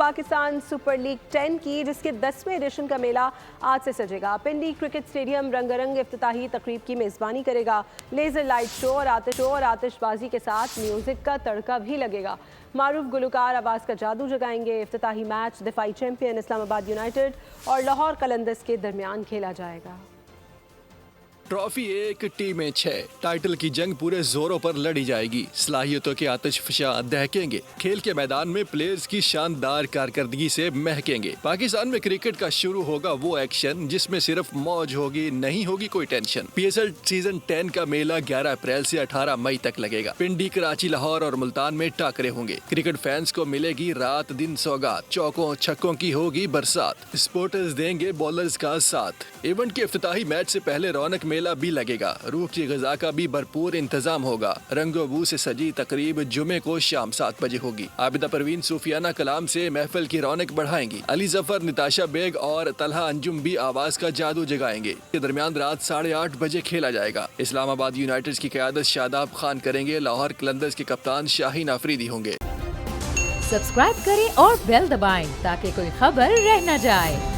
Pakistan super league 10 کی، جس کے 10ویں ایڈیشن کا میلہ آج سے سجے گا۔ پنڈی کرکٹ اسٹیڈیم رنگا رنگ افتتاحی تقریب کی میزبانی کرے گا۔ لیزر لائٹ شو اور آتش بازی کے ساتھ میوزک کا تڑکا بھی لگے گا۔ معروف گلوکار آواز کا جادو جگائیں گے۔ افتتاحی میچ دفاعی چیمپئن اسلام آباد یونائیٹڈ اور لاہور قلندرز کے درمیان کھیلا جائے گا۔ ٹرافی ایک ٹیمیں 6 ٹائٹل کی جنگ پورے زوروں پر لڑی جائے گی۔ صلاحیتوں کے آتش فشاں دہکیں گے۔ کھیل کے میدان میں پلیئرز کی شاندار کارکردگی سے مہکیں گے۔ پاکستان میں کرکٹ کا شروع ہوگا وہ ایکشن جس میں صرف موج ہوگی، نہیں ہوگی کوئی tension. P S L season 10 کا میلہ 11 اپریل سے 18 مئی تک لگے گا۔ پنڈی، کراچی، لاہور اور ملتان میں ٹاکرے ہوں گے۔ کرکٹ فینس کو ملے گی رات دن سوگات۔ چوکوں چھکوں کی ہوگی برسات۔ سپورٹرز دیں گے بولرز کا ساتھ۔ ایونٹ کے افتتاحی میچ سے پہلے رونق میلہ بھی لگے گا۔ روح کی غذا کا بھی بھرپور انتظام ہوگا۔ رنگ و بو سے سجی تقریب جمعے کو شام 7 بجے ہوگی۔ عابدہ پروین صوفیانہ کلام سے محفل کی رونق بڑھائیں گی۔ علی ظفر، نتاشا بیگ اور طلحہ انجم بھی آواز کا جادو جگائیں گے۔ کے درمیان رات 8:30 بجے کھیلا جائے گا۔ اسلام آباد یونائیٹڈ کی قیادت شاداب خان کریں گے۔ لاہور قلندرز کے کپتان شاہین آفریدی ہوں گے۔ سبسکرائب کریں اور بیل دبائیں تاکہ کوئی خبر رہ نہ جائے۔